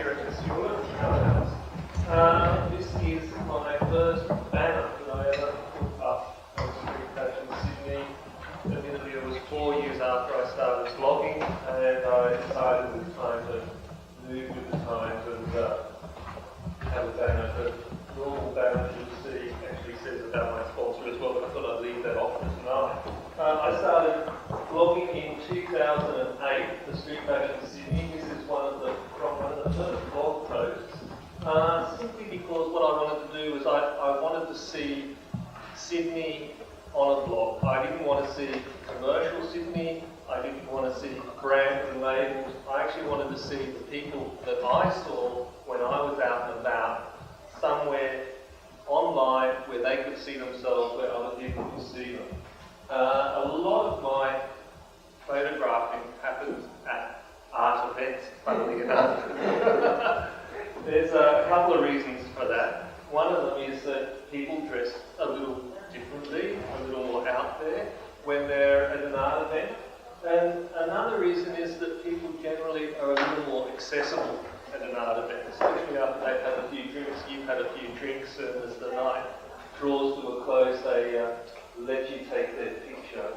Director Stewart. This is my first banner that I ever put up on Streetfashionsydney. Admittedly, it was 4 years after I started vlogging, and I decided it was time to move with the times and have a banner. The normal banner you'll see actually says about my sponsor as well, but I thought I'd leave that off for tonight. I started vlogging in 2008 for Streetfashionsydney. This is one of the first vlog posts, simply because what I wanted to do was I wanted to see Sydney on a vlog. I didn't want to see commercial Sydney. I didn't want to see brands and labels. I actually wanted to see the people that I saw when I was out and about, somewhere online where they could see themselves, where other people could see them. A lot of my photographing happens at art events, funnily enough. There's a couple of reasons for that. One of them is that people dress a little differently, a little more out there when they're at an art event. And another reason is that people generally are a little more accessible at an art event, especially after they've had a few drinks. You've had a few drinks, and as the night draws to a close, they let you take their picture.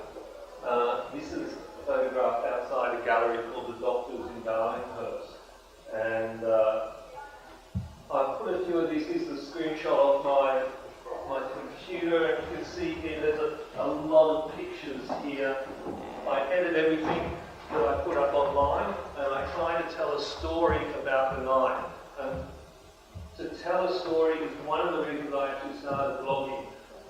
This is photographed outside a gallery called the Doctors in Darlinghurst. And I've put a few of these. This is a screenshot of my computer, and you can see here there's a lot of pictures here. I edit everything that I put up online, and I try to tell a story about the night. And to tell a story is one of the reasons I actually started vlogging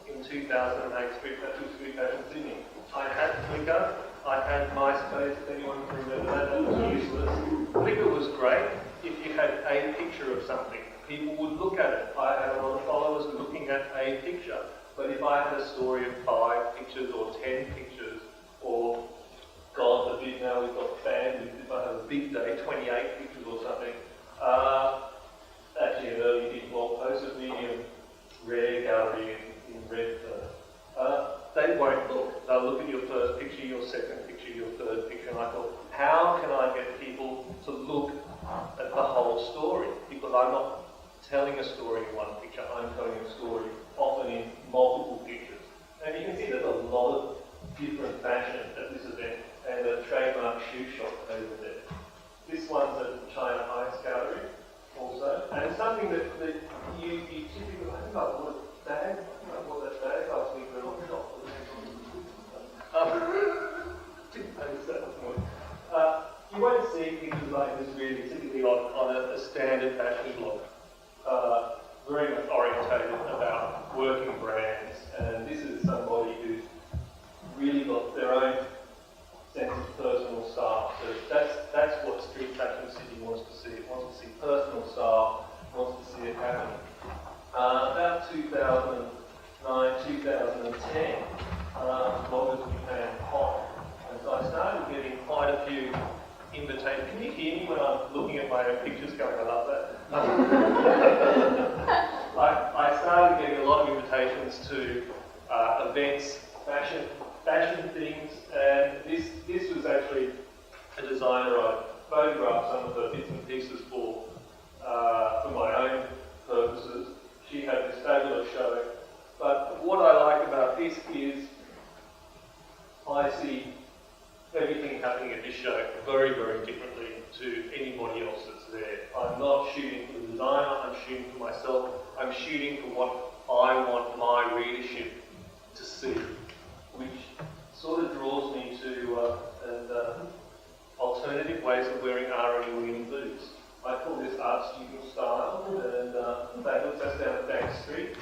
in 2008, Streetfashionsydney. I had Flickr, I had MySpace, if anyone can remember that, that was useless. Flickr was great if you had a picture of something. People would look at it. I had a lot of followers looking at a picture. But if I had a story of 5 pictures or 10 pictures, or God forbid, now we've got bandwidth, if I have a big day, 28 pictures or something, actually an early big blog post of medium rare gallery in Redfern, they won't look. They'll look at your first picture, your second picture, your third picture, and I thought, how can I get people to look at the whole story? Because I'm not telling a story in one picture, I'm telling a story often in multiple pictures. And you can see there's a lot of different fashion at this event, and a trademark shoe shop over there. This one's at China Ice Gallery also, and it's something that you typically, I think I bought a bag, I bought that bag last week for an shop. Didn't notice that this morning. You won't see pictures like this really typically on a standard fashion blog. Very much orientated about working brands, and this is somebody who's really got their own sense of personal style. So that's what Streetfashionsydney wants to see. It wants to see personal style, wants to see it happen. About 2009, 2010, bloggers became hot, and so I started getting quite a few invitations. Can you hear me when I'm looking at my own pictures going, I love that? I started getting a lot of invitations to events, fashion things, and this was actually a designer I photographed some of the bits and pieces for my own purposes. She had this fabulous show, but what I like about this is I see everything happening at this show very, very differently to anybody else that's there. I'm not shooting for the designer, I'm shooting for myself, I'm shooting for what I want my readership to see, which sort of draws me to alternative ways of wearing R&E William boots. I call this art student style, and that looks us down Bank Street.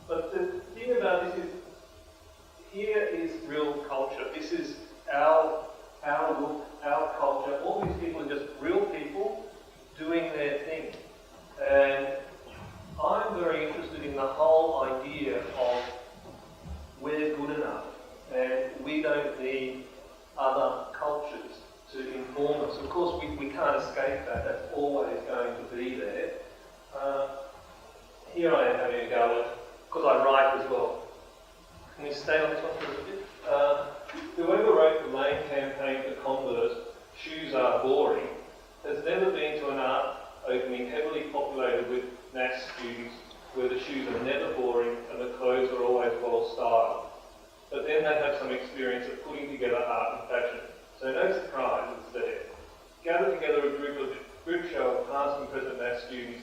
But the thing about this is, here is real culture. This is our look, our culture. All these people are just real people doing their thing. And I'm very interested in the whole idea of we're good enough, and we don't need other cultures to inform us. Of course, we can't escape that. That's always going to be there. Here I am having a go at, because I write as well. Can we stay on this one for a bit? Whoever wrote the main campaign for Converse, "Shoes Are Boring," has never been to an art past and present math students,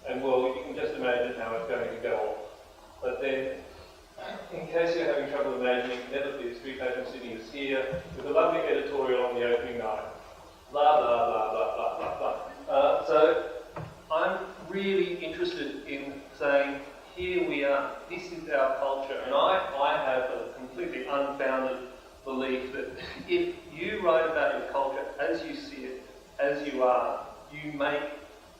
and well, you can just imagine how it's going to go off. But then, in case you're having trouble imagining, never fear, Streetfashionsydney is here with a lovely editorial on the opening night. Blah, blah, blah, blah, blah, blah, blah. So, I'm really interested in saying, here we are, this is our culture, and I have a completely unfounded belief that if you write about your culture as you see it, as you are, you make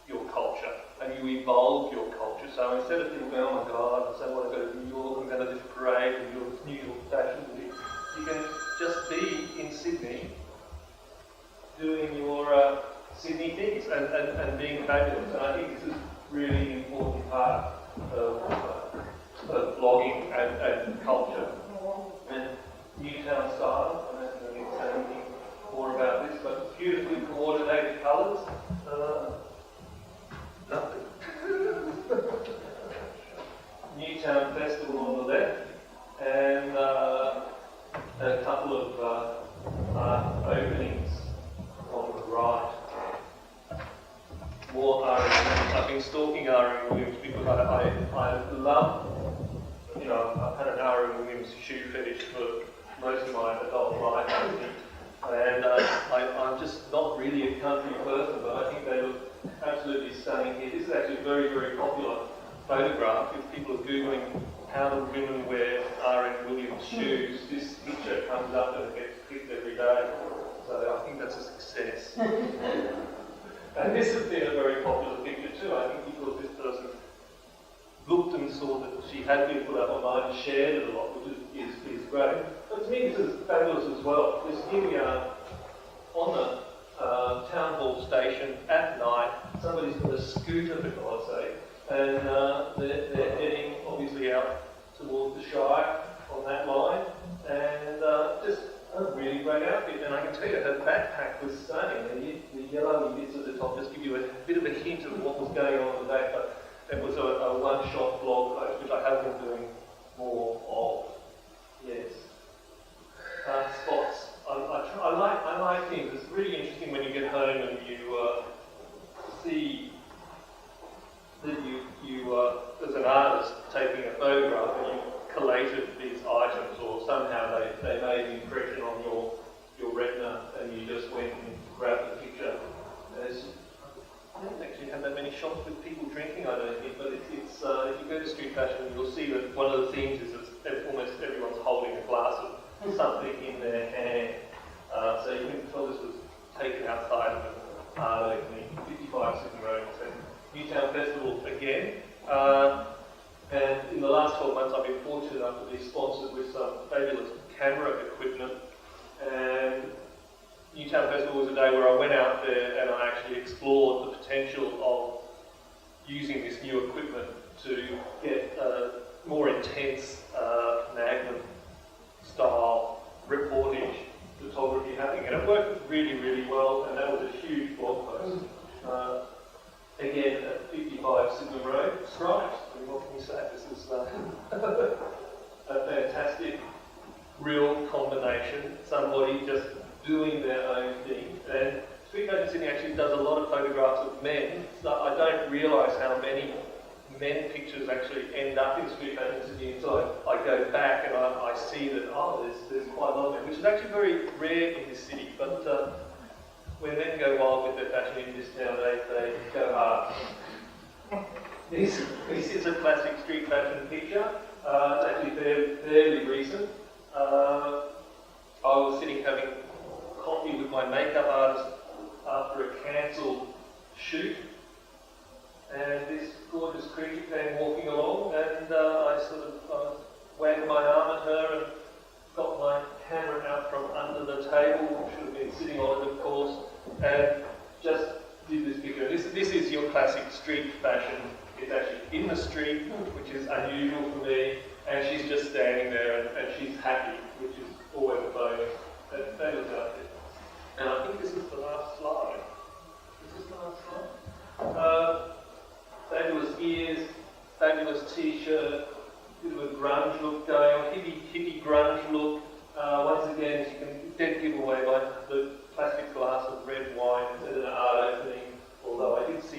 your culture, and you evolve your culture. So instead of people going, oh my God, I want to go to New York, I'm going to this parade, and New York Fashion Week, you can just be in Sydney doing your Sydney things and being fabulous. And I think this is really an important part of blogging and culture. And Newtown style, I don't think I need to say anything more about this, but beautifully coordinated colours. Nothing. Newtown Festival on the left, and a couple of openings on the right. More R.M. I've been stalking R.M. Williams because I love, you know, I've had an R.M. Williams shoe fetish for most of my adult life, and I'm just not really a country person, but I think they look absolutely stunning here. This is actually a very, very popular photograph. If people are Googling how do women wear R.M. Williams shoes, this picture comes up and it gets clicked every day. So I think that's a success. And this has been a very popular picture too, I think, because this person looked and saw that she had been put up online and shared it a lot, which is great. But to me this is fabulous as well, because here we are on the town hall station at night. Somebody's got a scooter, for God's sake, and they're heading obviously out towards the Shire on that line, and just a really great outfit. And I can tell you her backpack was stunning. The yellow bits at the top just give you a bit of a hint of what was going on in the back, but it was a one-shot blog post, which I have been doing more of. Yes. Spots. I like things. It's really interesting when you get home and you see that you as an artist taking a photograph and you collated these items, or somehow they made an impression on your retina, and you just went and grabbed the picture. I don't actually have that many shots with people drinking, I don't think, but it's if you go to street fashion, you'll see that one of the themes is that almost everyone's holding a glass of something in their hand. So you can tell this was taken outside of an art opening, 55 Sydney Road, and Newtown Festival again. And in the last 12 months I've been fortunate enough to be sponsored with some fabulous camera equipment. And Newtown Festival was a day where I went out there and I actually explored the potential of using this new equipment to get more intense Magnum style reportage photography happening, and it worked really, really well, and that was a huge blog post. Again, at 55 Sydney Road, Stripes. What can you say? This is a fantastic, real combination. Somebody just doing their own thing. And Streetfashionsydney actually does a lot of photographs of men. So I don't realise how many men pictures actually end up in Streetfashionsydney until I go back and I see that, oh, there's quite a lot of men, which is actually very rare in this city. But when men go wild with their fashion in this town, they go hard. This is a classic street fashion picture. It's actually fairly recent. I was sitting having coffee with my makeup artist after a cancelled shoot, and this gorgeous creature came walking along, and I sort of wagged my arm at her and got my camera out from under the table, which should have been sitting on it, of course, and just did this picture. This is your classic street fashion. It's actually in the street, which is unusual for me, and she's just standing there and she's happy, which is always a bonus. That is outfit. And I think this is the last slide. Is this the last slide? Fabulous ears, fabulous t-shirt, bit of a grunge look going on, hippie grunge look. Once again, you can dead give away by the plastic glass of red wine instead of an art opening, although I did see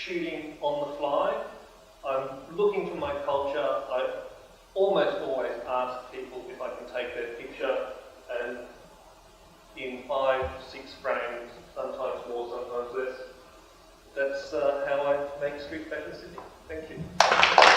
shooting on the fly. I'm looking for my culture. I almost always ask people if I can take their picture, and in 5, 6 frames, sometimes more, sometimes less. That's how I make Street Fashion Sydney. Thank you.